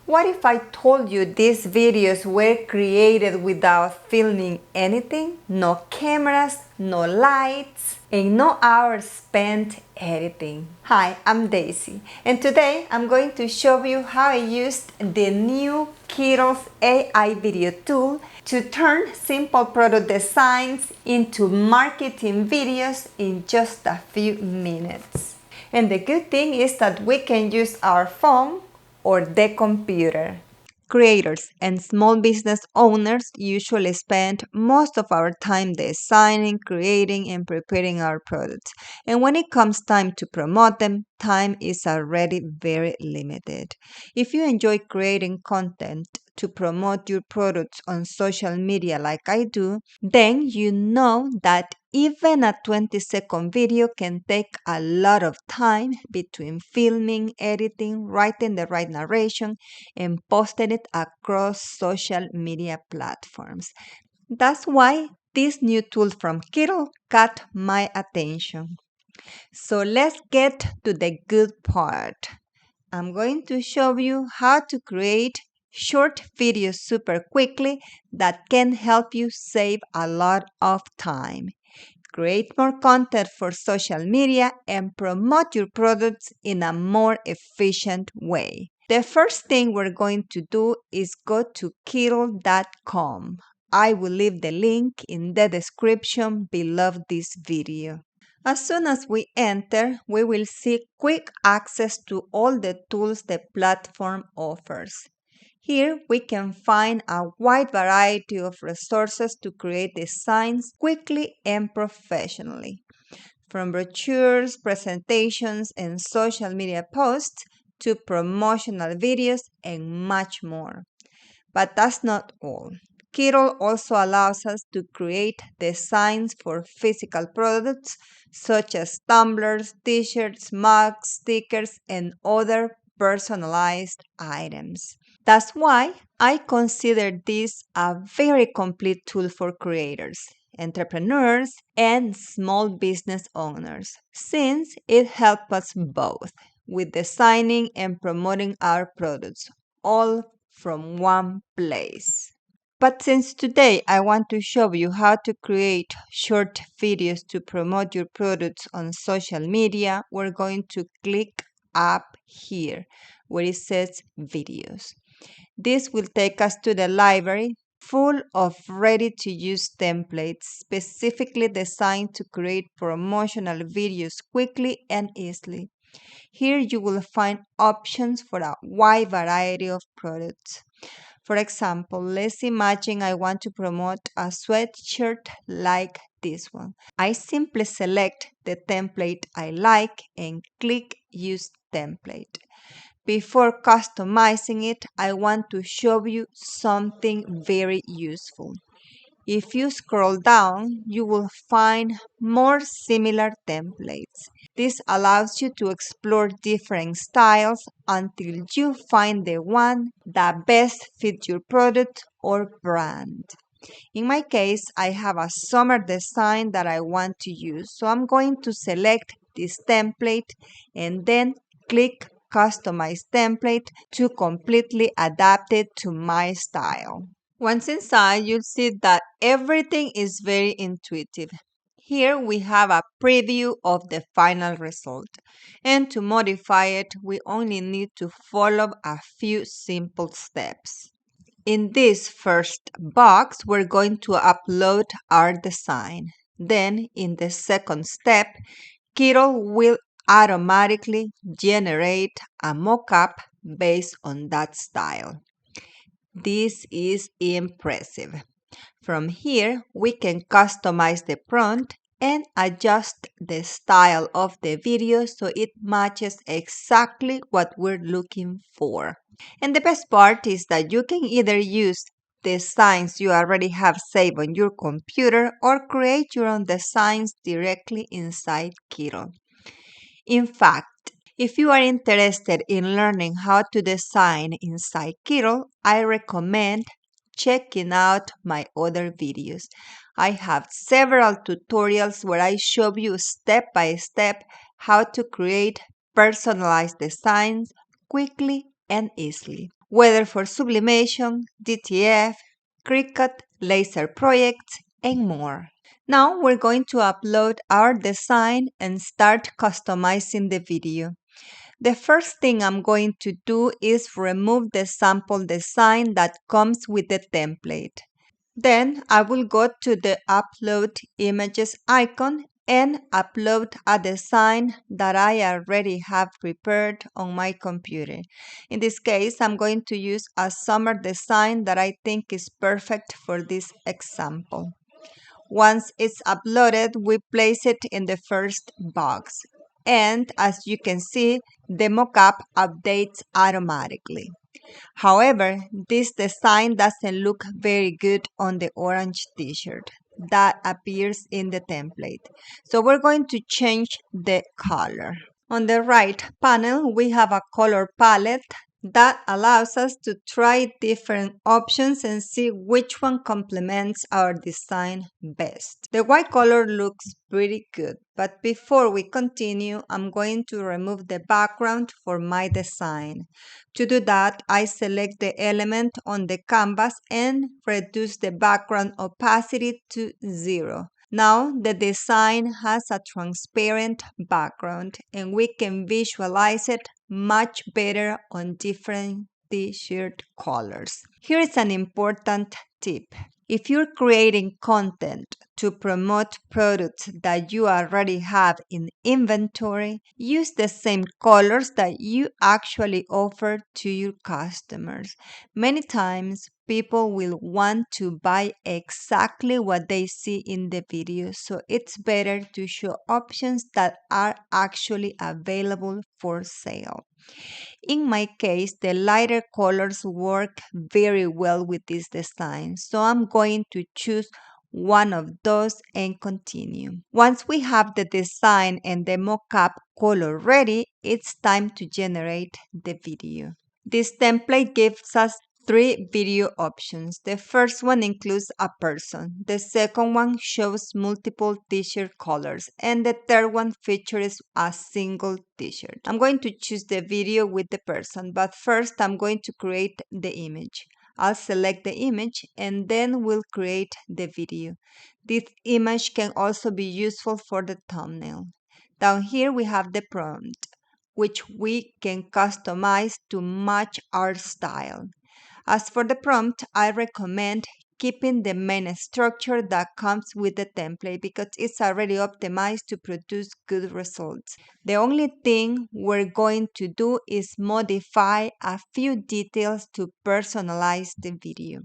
What if I told you these videos were created without filming anything? No cameras, no lights, and no hours spent editing. Hi, I'm Daisy, and today I'm going to show you how I used the new Kittl AI video tool to turn simple product designs into marketing videos in just a few minutes. And the good thing is that we can use our phone or the computer. Creators and small business owners usually spend most of our time designing, creating, and preparing our products. And when it comes time to promote them, time is already very limited. If you enjoy creating content to promote your products on social media like I do, then you know that even a 20-second video can take a lot of time between filming, editing, writing the right narration, and posting it across social media platforms. That's why this new tool from Kittl caught my attention. So let's get to the good part. I'm going to show you how to create short videos super quickly that can help you save a lot of time. Create more content for social media and promote your products in a more efficient way. The first thing we're going to do is go to Kittl.com. I will leave the link in the description below this video. As soon as we enter, we will see quick access to all the tools the platform offers. Here we can find a wide variety of resources to create designs quickly and professionally, from brochures, presentations, and social media posts to promotional videos and much more. But that's not all. Kittl also allows us to create designs for physical products such as tumblers, t-shirts, mugs, stickers, and other personalized items. That's why I consider this a very complete tool for creators, entrepreneurs, and small business owners, since it helps us both with designing and promoting our products, all from one place. But since today I want to show you how to create short videos to promote your products on social media, we're going to click up here where it says videos. This will take us to the library full of ready-to-use templates specifically designed to create promotional videos quickly and easily. Here you will find options for a wide variety of products. For example, let's imagine I want to promote a sweatshirt like this one. I simply select the template I like and click Use Template. Before customizing it, I want to show you something very useful. If you scroll down, you will find more similar templates. This allows you to explore different styles until you find the one that best fits your product or brand. In my case, I have a summer design that I want to use, so I'm going to select this template and then click Customize Template to completely adapt it to my style. Once inside, you'll see that everything is very intuitive. Here we have a preview of the final result. And to modify it, we only need to follow a few simple steps. In this first box, we're going to upload our design. Then, in the second step, Kittl will automatically generate a mockup based on that style. This is impressive. From here, we can customize the prompt and adjust the style of the video so it matches exactly what we're looking for. And the best part is that you can either use designs you already have saved on your computer or create your own designs directly inside Kittl. In fact, if you are interested in learning how to design inside Kittl, I recommend checking out my other videos. I have several tutorials where I show you step by step how to create personalized designs quickly and easily. whether for sublimation, DTF, Cricut, laser projects, and more. Now we're going to upload our design and start customizing the video. The first thing I'm going to do is remove the sample design that comes with the template. Then I will go to the Upload Images icon and upload a design that I already have prepared on my computer. In this case, I'm going to use a summer design that I think is perfect for this example. Once it's uploaded, we place it in the first box. And as you can see, the mockup updates automatically. However, this design doesn't look very good on the orange t-shirt that appears in the template. So we're going to change the color. On the right panel, we have a color palette that allows us to try different options and see which one complements our design best. The white color looks pretty good, but before we continue, I'm going to remove the background for my design. To do that, I select the element on the canvas and reduce the background opacity to 0. Now the design has a transparent background and we can visualize it much better on different t-shirt colors. Here is an important tip. If you're creating content to promote products that you already have in inventory, use the same colors that you actually offer to your customers. Many times, people will want to buy exactly what they see in the video, so it's better to show options that are actually available for sale. In my case, the lighter colors work very well with this design, so I'm going to choose one of those and continue. Once we have the design and the mockup color ready, it's time to generate the video. This template gives us 3 video options. The first one includes a person. The second one shows multiple t-shirt colors. And the third one features a single t-shirt. I'm going to choose the video with the person, but first I'm going to create the image. I'll select the image and then we'll create the video. This image can also be useful for the thumbnail. Down here we have the prompt, which we can customize to match our style. As for the prompt, I recommend keeping the main structure that comes with the template because it's already optimized to produce good results. The only thing we're going to do is modify a few details to personalize the video.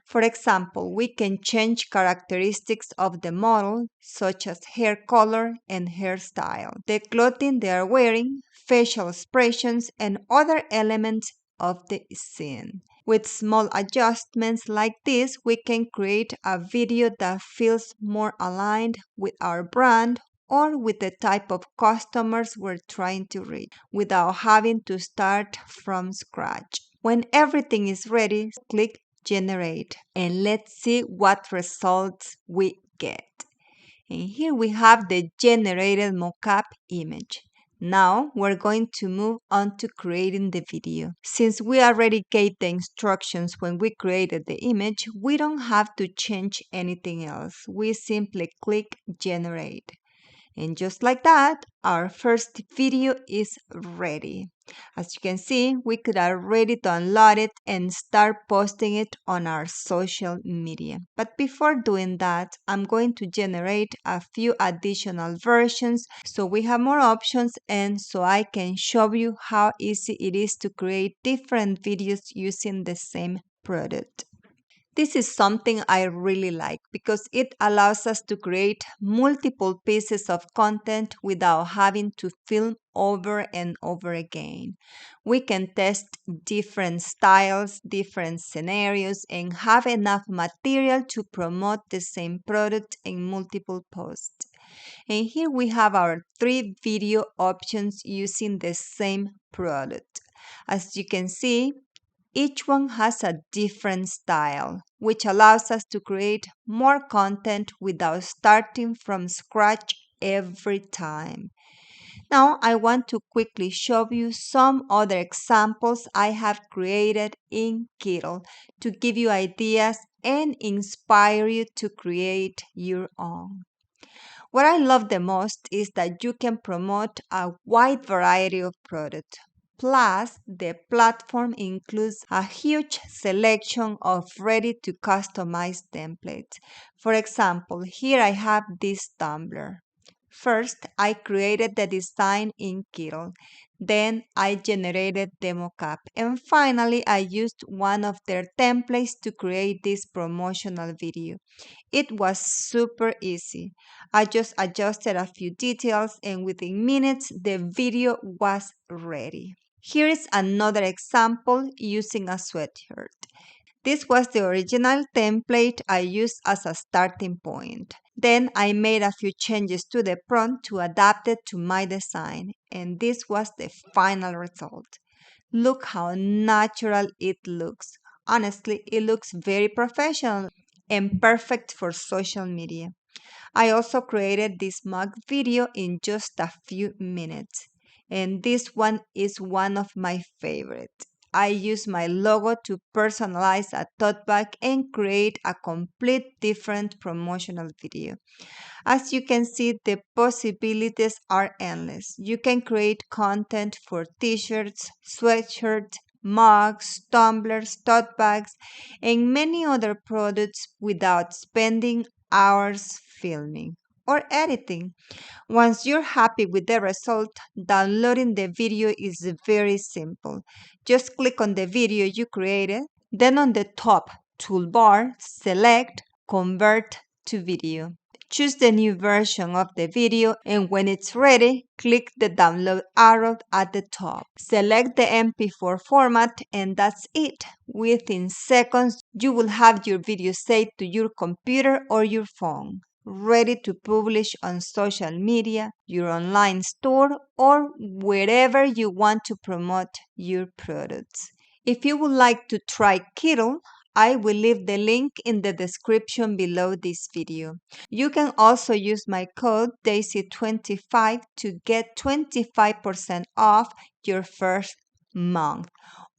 For example, we can change characteristics of the model, such as hair color and hairstyle, the clothing they are wearing, facial expressions, and other elements of the scene. With small adjustments like this, we can create a video that feels more aligned with our brand or with the type of customers we're trying to reach without having to start from scratch. When everything is ready, click Generate and let's see what results we get. And here we have the generated mockup image. Now we're going to move on to creating the video. Since we already gave the instructions when we created the image, we don't have to change anything else. We simply click Generate. And just like that, our first video is ready. As you can see, we could already download it and start posting it on our social media. But before doing that, I'm going to generate a few additional versions so we have more options and so I can show you how easy it is to create different videos using the same product. This is something I really like because it allows us to create multiple pieces of content without having to film over and over again. We can test different styles, different scenarios, and have enough material to promote the same product in multiple posts. And here we have our 3 video options using the same product. As you can see, each one has a different style, which allows us to create more content without starting from scratch every time. Now I want to quickly show you some other examples I have created in Kittl to give you ideas and inspire you to create your own. What I love the most is that you can promote a wide variety of products. Plus, the platform includes a huge selection of ready to customize templates. For example, here I have this tumbler. First, I created the design in Kittl. Then I generated the mockup. And finally, I used one of their templates to create this promotional video. It was super easy. I just adjusted a few details and within minutes the video was ready. Here is another example using a sweatshirt. This was the original template I used as a starting point. Then I made a few changes to the prompt to adapt it to my design, and this was the final result. Look how natural it looks. Honestly, it looks very professional and perfect for social media. I also created this mug video in just a few minutes, and this one is one of my favorites. I use my logo to personalize a tote bag and create a complete different promotional video. As you can see, the possibilities are endless. You can create content for t-shirts, sweatshirts, mugs, tumblers, tote bags, and many other products without spending hours filming or editing. Once you're happy with the result, downloading the video is very simple. Just click on the video you created, then on the top toolbar, select Convert to Video. Choose the new version of the video, and when it's ready, click the download arrow at the top. Select the MP4 format, and that's it. Within seconds, you will have your video saved to your computer or your phone, ready to publish on social media, your online store, or wherever you want to promote your products. If you would like to try Kittl, I will leave the link in the description below this video. You can also use my code DAISY25 to get 25% off your first month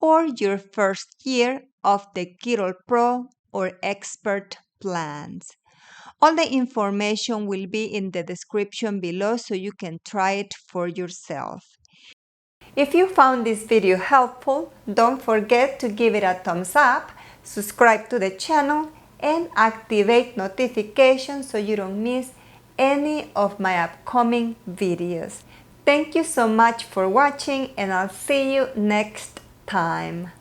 or your first year of the Kittl Pro or Expert plans. All the information will be in the description below so you can try it for yourself. If you found this video helpful, don't forget to give it a thumbs up, subscribe to the channel, and activate notifications so you don't miss any of my upcoming videos. Thank you so much for watching, and I'll see you next time.